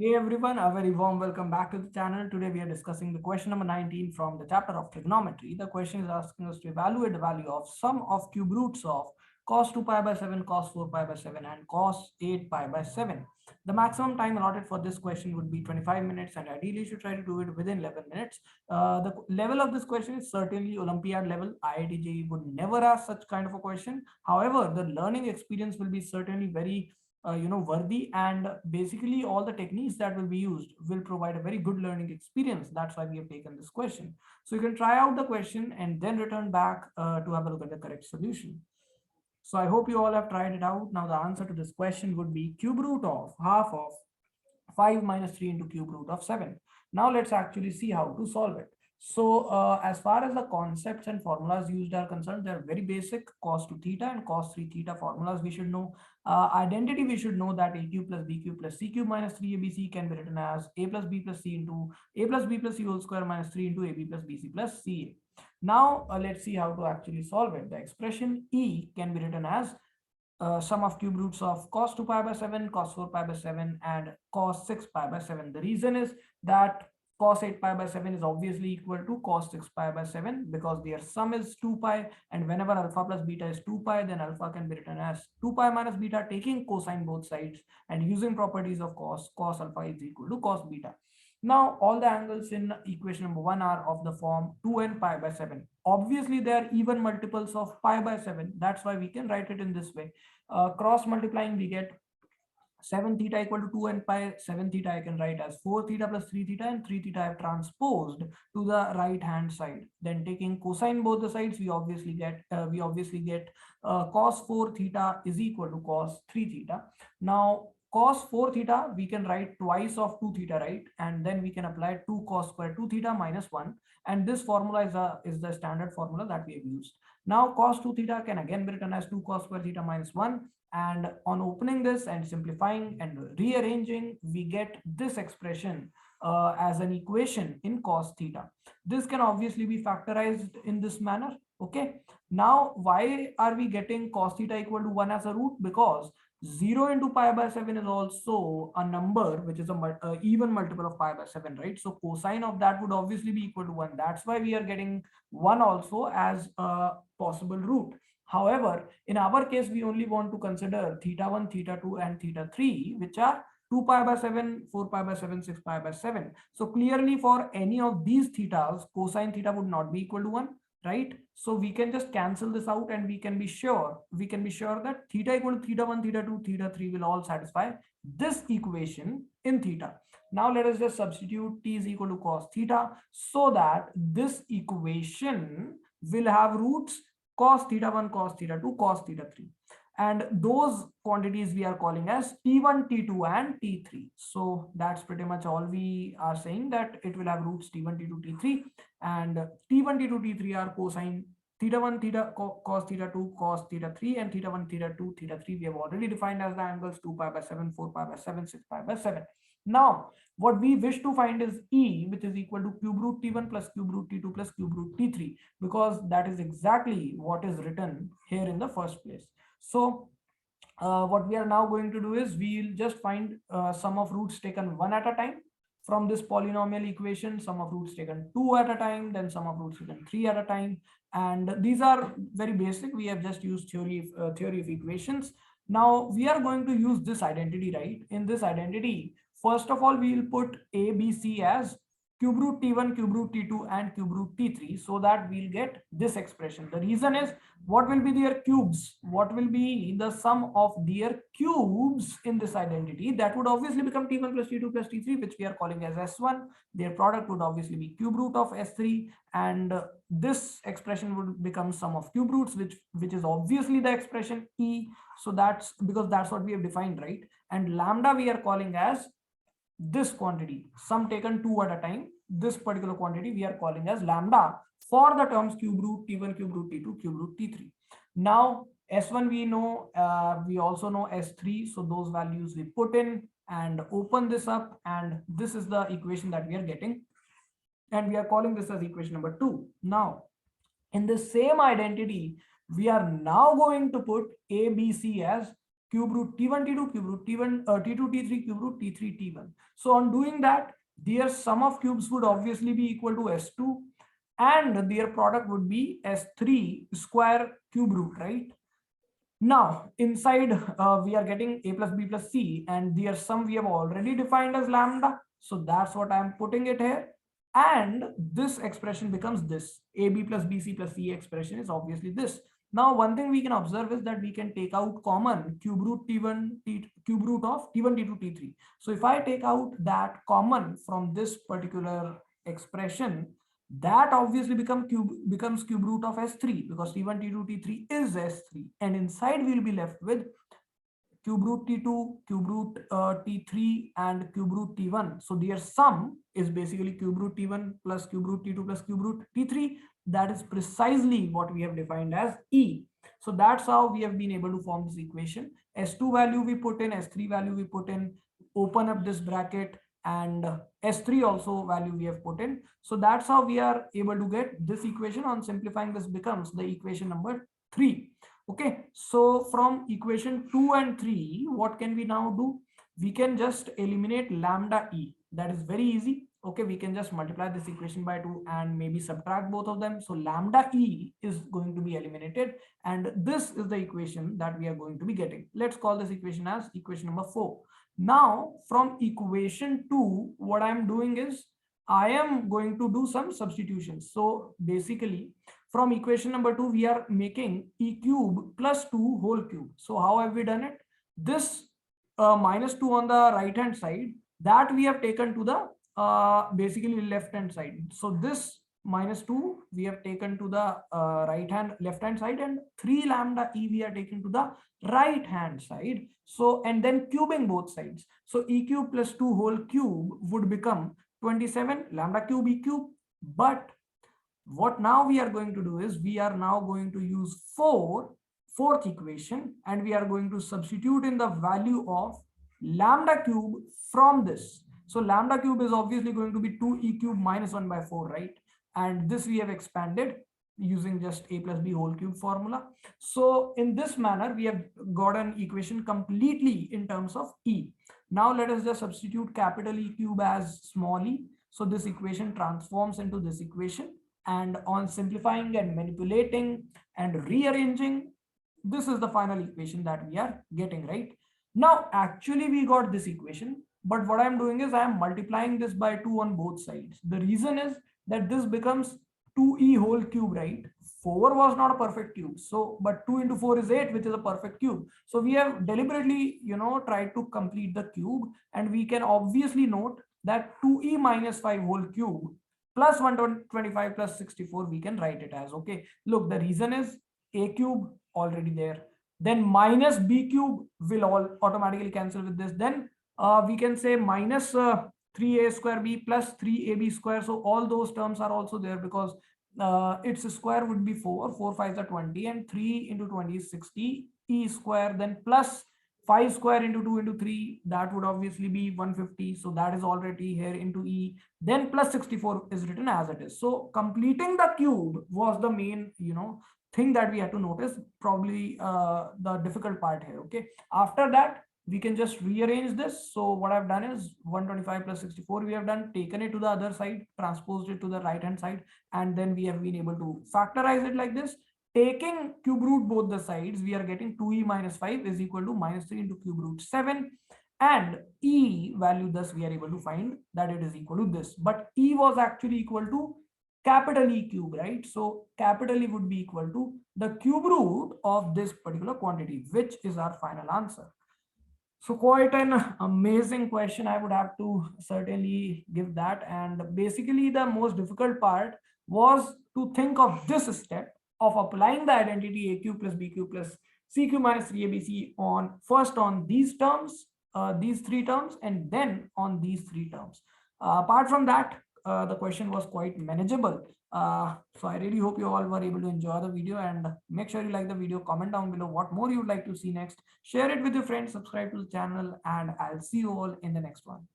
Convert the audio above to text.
Hey everyone, a very warm welcome back to the channel. Today we are discussing the question number 19 from the chapter of trigonometry. The question is asking us to evaluate the value of sum of cube roots of cos 2 pi by 7, cos 4 pi by 7 and cos 8 pi by 7. The maximum time allotted for this question would be 25 minutes and ideally you should try to do it within 11 minutes. The level of this question is certainly Olympiad level. IIT JEE would never ask such kind of a question. However, the learning experience will be certainly very worthy, and basically all the techniques that will be used will provide a very good learning experience. That's why we have taken this question. So you can try out the question and then return back to have a look at the correct solution. So I hope you all have tried it out. Now the answer to this question would be cube root of half of 5 minus 3 into cube root of 7. Now let's actually see how to solve it. So as far as the concepts and formulas used are concerned, they're very basic. Cos 2 theta and cos 3 theta formulas we should know. Identity, we should know that a cube plus b cube plus c cube minus 3abc can be written as a plus b plus c into a plus b plus c whole square minus 3 into ab plus bc plus ca. Now let's see how to actually solve it. The expression e can be written as sum of cube roots of cos 2 pi by 7, cos 4 pi by 7 and cos 6 pi by 7. The reason is that cos 8 pi by 7 is obviously equal to cos 6 pi by 7 because their sum is 2 pi, and whenever alpha plus beta is 2 pi, then alpha can be written as 2 pi minus beta, taking cosine both sides and using properties of cos alpha is equal to cos beta. Now, all the angles in equation number 1 are of the form 2n pi by 7. Obviously, they are even multiples of pi by 7. That's why we can write it in this way. Cross multiplying, we get 7 theta equal to 2n pi. 7 theta I can write as 4 theta plus 3 theta, and 3 theta I have transposed to the right hand side. Then taking cosine both the sides, we obviously get cos 4 theta is equal to cos 3 theta. Now cos 4 theta we can write twice of 2 theta, right? And then we can apply 2 cos square 2 theta minus 1, and this formula is the standard formula that we have used. Now cos 2 theta can again be written as 2 cos square theta minus 1, and on opening this and simplifying and rearranging, we get this expression as an equation in cos theta. This can obviously be factorized in this manner. Okay, now why are we getting cos theta equal to 1 as a root? Because 0 into pi by 7 is also a number which is a even multiple of pi by 7, right? So cosine of that would obviously be equal to 1. That's why we are getting 1 also as a possible root. However, in our case, we only want to consider theta 1, theta 2, and theta 3, which are 2 pi by 7, 4 pi by 7, 6 pi by 7. So clearly for any of these thetas, cosine theta would not be equal to 1, right? So we can just cancel this out and we can be sure that theta equal to theta 1, theta 2, theta 3 will all satisfy this equation in theta. Now let us just substitute t is equal to cos theta so that this equation will have roots cos theta 1, cos theta 2, cos theta 3. And those quantities we are calling as T1, T2 and T3. So that's pretty much all we are saying, that it will have roots T1, T2, T3, and T1, T2, T3 are cosine theta 1, theta cos theta 2, cos theta 3, and theta 1, theta 2, theta 3 we have already defined as the angles 2 pi by 7, 4 pi by 7, 6 pi by 7. Now, what we wish to find is E, which is equal to cube root T1 plus cube root T2 plus cube root T3, because that is exactly what is written here in the first place. So what we are now going to do is we'll just find sum of roots taken one at a time from this polynomial equation, sum of roots taken 2 at a time, then sum of roots taken 3 at a time. And these are very basic. We have just used theory of equations. Now we are going to use this identity, right? In this identity, first of all, we will put A, B, C as cube root T1, cube root T2, and cube root T3, so that we'll get this expression. The reason is, what will be their cubes? What will be the sum of their cubes in this identity? That would obviously become T1 plus T2 plus T3, which we are calling as S1. Their product would obviously be cube root of S3, and this expression would become sum of cube roots, which is obviously the expression E. So that's because that's what we have defined, right? And lambda we are calling as this quantity, sum taken 2 at a time. This particular quantity we are calling as lambda for the terms cube root T1, cube root T2, cube root T3. Now S1 we know, we also know S3, so those values we put in and open this up, and this is the equation that we are getting, and we are calling this as equation number 2. Now in the same identity, we are now going to put A, B, C as cube root T1 T2, cube root T1 T2 T3, cube root T3 T1. So on doing that, their sum of cubes would obviously be equal to S2, and their product would be S3 square cube root, right? Now inside we are getting a plus b plus c, and their sum we have already defined as lambda, so that's what I am putting it here. And this expression becomes this ab plus bc plus c expression is obviously this. Now one thing we can observe is that we can take out common cube root cube root of t1 t2 t3. So if I take out that common from this particular expression, that obviously becomes cube root of S3, because T1, T2, T3 is S3, and inside we'll be left with cube root T2, cube root T3, and cube root T1. So their sum is basically cube root T1 plus cube root T2 plus cube root T3. That is precisely what we have defined as E. So that's how we have been able to form this equation. S2 value we put in, S3 value we put in, open up this bracket, and S3 also value we have put in. So that's how we are able to get this equation. On simplifying, this becomes the equation number 3. Okay, so from equation 2 and 3, what can we now do? We can just eliminate lambda E. That is very easy. Okay, we can just multiply this equation by 2 and maybe subtract both of them. So lambda E is going to be eliminated, and this is the equation that we are going to be getting. Let's call this equation as equation number 4. Now from equation 2, what I am doing is I am going to do some substitutions. So basically from equation number 2, we are making e cube plus 2 whole cube. So how have we done it? This minus 2 on the right hand side, that we have taken to the basically left hand side. So this minus 2 we have taken to the left hand side, and 3 lambda E we are taking to the right hand side. So and then cubing both sides. So e cube plus 2 whole cube would become 27 lambda cube e cube. But what now we are going to do is we are now going to use fourth equation, and we are going to substitute in the value of lambda cube from this. So lambda cube is obviously going to be 2e cube minus 1 by 4, right? And this we have expanded using just a plus b whole cube formula. So in this manner, we have got an equation completely in terms of E. Now let us just substitute capital E cube as small e. So this equation transforms into this equation, and on simplifying and manipulating and rearranging, this is the final equation that we are getting, right? Now actually we got this equation, but what I'm doing is I am multiplying this by 2 on both sides. The reason is that this becomes 2e whole cube, right? 4 was not a perfect cube, so but 2 into 4 is 8, which is a perfect cube. So we have deliberately, tried to complete the cube, and we can obviously note that 2e minus 5 whole cube plus 125 plus 64 we can write it as. Okay, look, the reason is a cube already there, then minus b cube will all automatically cancel with this, then we can say minus 3a square b plus 3ab square. So all those terms are also there, because its square would be 4 5s are 20, and 3 into 20 is 60 e square, then plus 5 square into 2 into 3, that would obviously be 150. So that is already here into e, then plus 64 is written as it is. So completing the cube was the main thing that we had to notice, probably the difficult part here. Okay, after that we can just rearrange this. So what I've done is 125 plus 64 we have done, taken it to the other side, transposed it to the right hand side, and then we have been able to factorize it like this. Taking cube root both the sides, we are getting 2e minus 5 is equal to minus 3 into cube root 7, and e value thus we are able to find that it is equal to this. But e was actually equal to capital E cube, right? So capital E would be equal to the cube root of this particular quantity, which is our final answer. So quite an amazing question, I would have to certainly give that. And basically the most difficult part was to think of this step of applying the identity a cube plus b cube plus c cube minus 3abc on first on these terms, these 3 terms, and then on these 3 terms. Apart from that, the question was quite manageable. So I really hope you all were able to enjoy the video, and make sure you like the video, comment down below what more you would like to see next, share it with your friends, subscribe to the channel, and I'll see you all in the next one.